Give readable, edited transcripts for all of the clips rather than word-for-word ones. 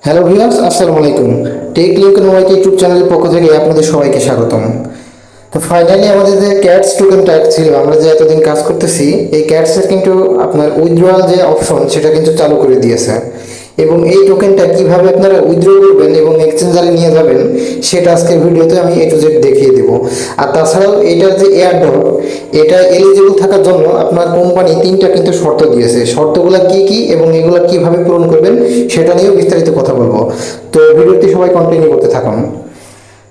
Hello viewers, আসসালামু আলাইকুম। Take link নোয়াইটি YouTube চ্যানেলের পক্ষ থেকে আপনাদের সবাইকে স্বাগতম। তো ফাইনালি আমাদের যে ক্যাটস টোকেন ট্যাগ ছিল, আমরা যে এতদিন কাজ করতেছি, এই ক্যাটসের কিন্তু আপনার উইথড্রয়াল যে অপশন সেটা কিন্তু চালু করে দিয়েছে। এবং এই টোকেনটা কিভাবে আপনারা উইথড্র করবেন এবং এক্সচেঞ্জারে নিয়ে যাবেন সেটা আজকের ভিডিওতে আমি A to Z দেখিয়ে দেবো। আর তাছাড়াও এটার যে এয়ারড্রপ, এটা এলিজিবল থাকার জন্য আপনার কোম্পানি তিনটা কিন্তু শর্ত দিয়েছে। শর্তগুলো কি কি এবং এগুলো কিভাবে পূরণ করবেন সেটা নিয়েও বিস্তারিত কথা বলবো। তো ভিডিওটি সবাই কন্টিনিউ করতে থাকুন।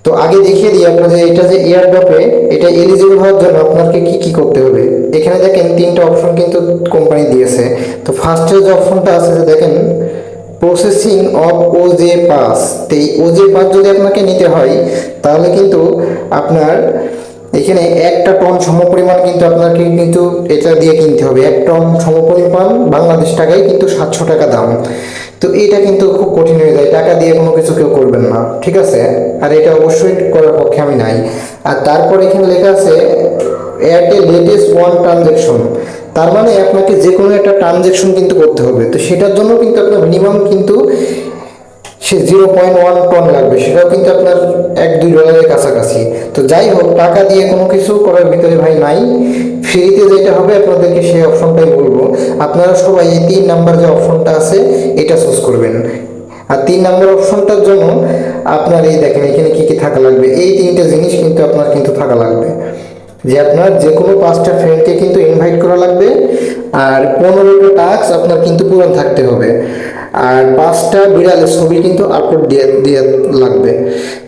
তো আগে দেখিয়ে দিই আপনাদের, এটা যে এয়ারড্রপে এটা এলিজিবল হওয়ার জন্য আপনাকে কি কি করতে হবে। এখানে দেখেন তিনটা অপশন কিন্তু কোম্পানি দিয়েছে। তো ফার্স্টে যে অপশনটা আছে, যে দেখেন প্রসেসিং অফ ওজে পাস। তো এই ওজে পাস যদি আপনাকে নিতে হয় তাহলে কিন্তু আপনার এখানে একটা টন সমপরিমাণ কিন্তু আপনাকে কিন্তু এটা দিয়ে কিনতে হবে। এক টন সমপরিমাণ বাংলাদেশ টাকায় কিন্তু 700 টাকা দাম। তো এটা কিন্তু খুব কঠিন হয়ে যায়, টাকা দিয়ে কোনো কিছু কেউ করবেন না, ঠিক আছে? আর এটা অবশ্যই করার পক্ষে আমি নাই। আর তারপর এখানে লেখা আছে এয়ারটেল লেটেস্ট ওয়ান ট্রানজ্যাকশন। তার মানে আপনাকে যে কোনো একটা ট্রানজ্যাকশন কিন্তু করতে হবে। তো সেটার জন্য কিন্তু আপনার মিনিমাম কিন্তু সে 0.1 টন লাগবে, সেটাও কিন্তু আপনার $1-2 কাছাকাছি। তো যাই হোক, টাকা দিয়ে কোনো কিছু করার ভিতরে ভাই নাই। ফ্রিতে যেটা হবে আপনাদেরকে সেই অপশনটাই বলবো। আপনারা সবাই এই 3 নাম্বার যে অপশনটা আছে এটা চুজ করবেন। আর 3 নাম্বার অপশনটার জন্য আপনার এই দেখেন এখানে কি কি থাকা লাগবে। এই তিনটে জিনিস কিন্তু আপনার কিন্তু থাকা লাগবে, যে আপনার যে কোনো 5টা ফ্রেন্ডকে কিন্তু ইনভাইট করা লাগবে, আর 15টা টাস্ক আপনার কিন্তু পূরণ থাকতে হবে, আর 5টা বিড়ালের ছবি কিন্তু আপলোড দিয়ে দিয়ে লাগবে।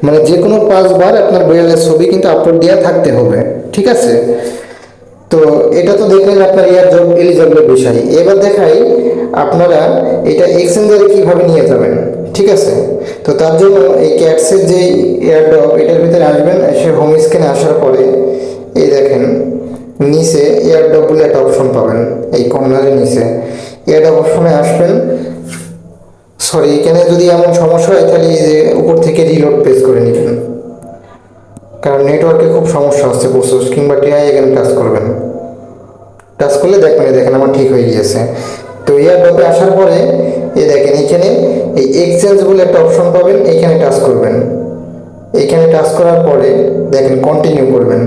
মানে যে কোনো 5বার আপনার বিড়ালের ছবি কিন্তু আপলোড দেওয়া থাকতে হবে, ঠিক আছে? তো এটা তো দেখলেন আপনার ইয়ার জব এলিজিবলের বিষয়। এবার দেখাই আপনারা এটা এক্সচেঞ্জারে কিভাবে নিয়ে যাবেন, ঠিক আছে? তো তার জন্য এই ক্যাটসের যে এয়ারড্রপ, এটার ভিতরে আসবেন। এসে হোম স্ক্রিনে আসার পরে এই দেখেন নিচে এয়ারড্রপ বলে একটা অপশন পাবেন, এই কর্নারের নিচে এয়ারড্রপ অপশনে আসবেন। সরি, এখানে যদি এমন সমস্যা হয় তাহলে এই যে উপর থেকে রিলোড পেজ করে নেবেন, কারণ নেটওয়ার্কে খুব সমস্যা হচ্ছে প্রচুর। কিংবা টিআই এখানে টাচ করবেন, টাচ করলে দেখবেন দেখেন আমার ঠিক হয়ে গিয়েছে। তো এয়ারড্রপে আসার পরে এই দেখেন এখানে এই এক্সচেঞ্জ বলে একটা অপশন পাবেন, এখানে টাচ করবেন। এখানে টাচ করার পরে দেখেন কন্টিনিউ করবেন।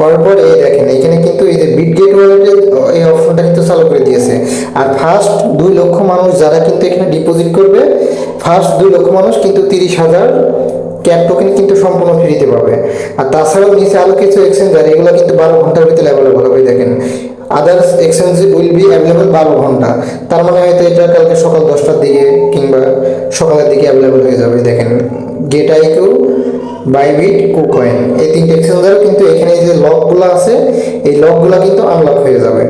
করার পরে এই দেখেন এখানে কিন্তু এই যে বিটগেট ওয়ালেটের এই অপশনটা কিন্তু চালু করে দিয়েছে। আর ফার্স্ট 2 লক্ষ মানুষ যারা কিন্তু এখানে ডিপোজিট করবে, ফার্স্ট 2 লক্ষ মানুষ কিন্তু 30,000 ক্যাট টোকেন কিন্তু সম্পূর্ণ ফ্রিতে পাবে। আর তাছাড়াও নিচে আরও কিছু এক্সচেঞ্জার, এগুলো কিন্তু 12 ঘন্টার ভিতরে অ্যাভেলেবল হবে। দেখেন others exchange will be available 12 ঘন্টা। তার মানে হয়তো এটা কালকে সকাল 10টার দিকে কিংবা সকালের দিকে অ্যাভেলেবল হয়ে যাবে। দেখেন গেট আইকিউ, বাইবিট, কুকয়েন, এই 3টে এক্সচেঞ্জারও কিন্তু এখানে এই যে লকগুলো আছে, এই লকগুলো কিন্তু আনলক হয়ে যাবে।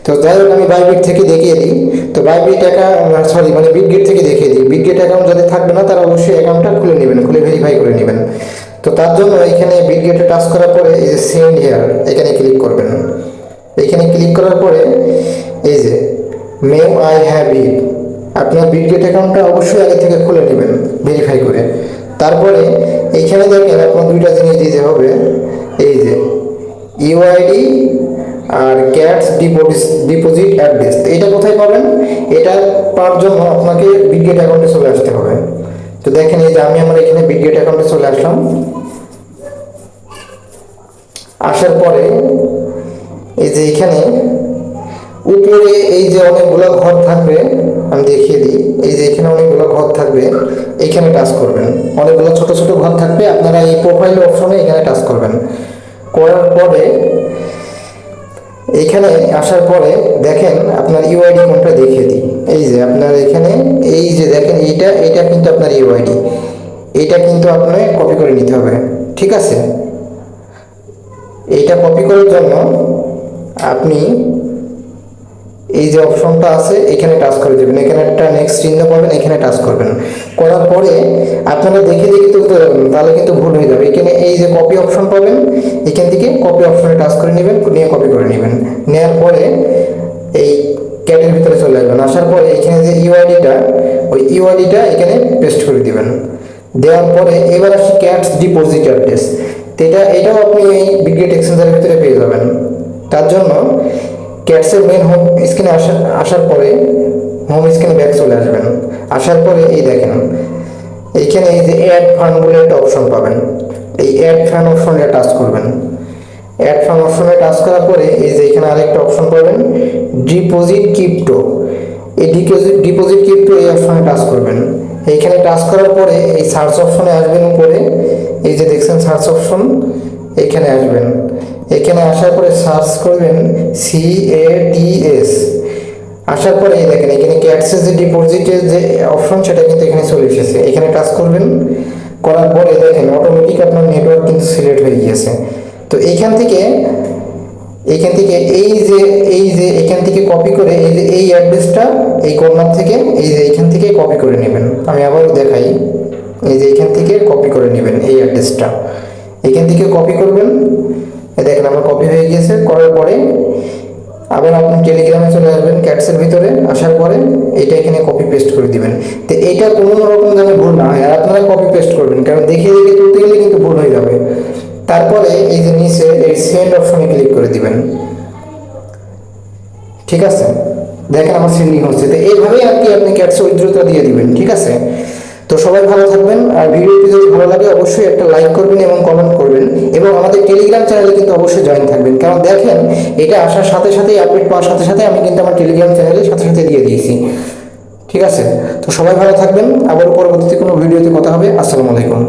তো যাই হোক, আমি বাইবিট থেকে দেখিয়ে দিই। তো বাইবিট মানে বিটগেট থেকে দেখিয়ে দিই। বিটগেট অ্যাকাউন্ট যাদের থাকবে না তারা অবশ্যই অ্যাকাউন্টটা খুলে নেবেন, খুলে ভেরিফাই করে নেবেন। তো তার জন্য এখানে বিটগেটে টাচ করার পরে এই যে সেন্ড হেয়ার, এখানে ক্লিক করবেন। এখানে ক্লিক করার পরে এই যে মে আই হ্যাভ ইট, আপনার বিটগেট অ্যাকাউন্টটা অবশ্যই আগে থেকে খুলে নেবেন ভেরিফাই করে। তারপরে এইখানে দেখেন আপনার 2টা জিনিস দিতে হবে, এই যে ইউআইডি আর ক্যাটস ডিপোজিট অ্যাড্রেস। এটা কোথায় পাবেন? এটা পাওয়ার জন্য আপনাকে বিটগেট অ্যাকাউন্টে চলে আসতে হবে। তো দেখেন এই যে আমি আমার এখানে বিটগেট অ্যাকাউন্টে চলে আসলাম। আসার পরে এই যে এখানে উপরে এই যে অনেকগুলো ঘর থাকবে, আমি দেখিয়ে দিই। এই যে এখানে অনেকগুলো ঘর থাকবে, এখানে টাচ করবেন। অনেকগুলো ছোট ছোট ঘর থাকবে, আপনারা এই প্রোফাইল অপশনে এখানে টাচ করবেন। করার পরে এখানে আসার পরে দেখেন আপনার ইউআইডি কোনটা দেখিয়ে দিই। এই যে আপনার এখানে এই যে দেখেন এইটা, এটা কিন্তু আপনার ইউআইডি, এটা কিন্তু আপনাকে কপি করে নিতে হবে, ঠিক আছে? এইটা কপি করার জন্য আপনি এই যে অপশনটা আছে এখানে টাচ করে দেবেন। এখানে একটা নেক্সট চিহ্ন পাবেন, এখানে টাচ করবেন। করার পরে আপনারা দেখে দেখে তুলতে পারবেন, তাহলে কিন্তু ভুল হয়ে যাবে। এখানে এই যে কপি অপশন পাবেন, এখান থেকে কপি অপশনে টাচ করে নেবেন, নিয়ে কপি করে নেবেন। নেওয়ার পরে এই ক্যাটের ভিতরে চলে আসবেন। আসার পরে এখানে যে ইউআইডিটা, ওই ইউআইডিটা এখানে পেস্ট করে দিবেন। দেওয়ার পরে এবার আসি ক্যাটস ডিপোজিট অ্যাড্রেস। তো এটাও আপনি এই বিটগেট এক্সচেঞ্জারের ভিতরে পেয়ে যাবেন। তার জন্য ক্যাটসের মেন হোম স্ক্রিনে আসার পরে হোম স্ক্রিনে ব্যাক চলে আসবেন। আসার পরে এই দেখেন এইখানে এই যে অ্যাড ফান্ড বলে একটা অপশন পাবেন, এই অ্যাড ফান্ড অপশনে টাচ করবেন। অ্যাড ফান্ড অপশনে টাচ করার পরে এই যে এখানে আরেকটা অপশন পাবেন ডিপোজিট ক্রিপ্টো, এই ডিপোজিট ক্রিপ্টো এই অপশনে টাচ করবেন। এইখানে টাচ করার পরে এই সার্চ অপশনে আসবেন, উপরে এই যে দেখছেন সার্চ অপশন, এখানে আসবেন। এখানে আসার পরে সার্চ করবেন CATS। আসার পরে এই দেখেন এখানে ক্যাটসের যে ডিপোজিটের যে অপশন সেটা কিন্তু এখানে চলে এসেছে, এখানে টাচ করবেন। করার পরে দেখেন অটোমেটিক আপনার নেটওয়ার্ক কিন্তু সিলেক্ট হয়ে গিয়েছে। তো এইখান থেকে এখান থেকে কপি করে এই যে এই অ্যাড্রেসটা এই কর্নার থেকে এই যে এইখান থেকে কপি করে নেবেন। আমি আবারও দেখাই, এই যে এইখান থেকে কপি করে নেবেন এই অ্যাড্রেসটা, এখান থেকে কপি করবেন। দেখেন আমার কপি হয়ে গিয়েছে। করার পরে আবার আপনি টেলিগ্রামে চলে আসবেন, ক্যাটসের ভিতরে আসার পরে এটা এখানে কপি পেস্ট করে দিবেন। তো এটা কোনো রকম যেন ভুল না হয়, আর আপনারা কপি পেস্ট করবেন, কারণ দেখে দেখে তুলতে গেলে কিন্তু ভুল হয়ে যাবে। তারপরে এই যে নিচে এই সেন্ড অপশনে ক্লিক করে দিবেন। ঠিক আছে, দেখেন আমার সেন্ডিং হচ্ছে। তো এইভাবেই আর কি আপনি ক্যাটসে উইথড্রটা দিয়ে দিবেন। ঠিক আছে, তো সবাই ভালো থাকবেন। আর ভিডিওটি যদি ভালো লাগে অবশ্যই একটা লাইক করবেন এবং কমেন্ট করবেন, এবং আমাদের টেলিগ্রাম চ্যানেলে কিন্তু অবশ্যই জয়েন থাকবেন, কারণ দেখেন এটা আসার সাথে সাথেই আপডেট পাওয়ার সাথে সাথে আমি কিন্তু আমার টেলিগ্রাম চ্যানেলে সাথে সাথে দিয়ে দিয়েছি। ঠিক আছে, তো সবাই ভালো থাকবেন। আবার পরবর্তীতে কোনো ভিডিওতে কথা হবে। আসসালামু আলাইকুম।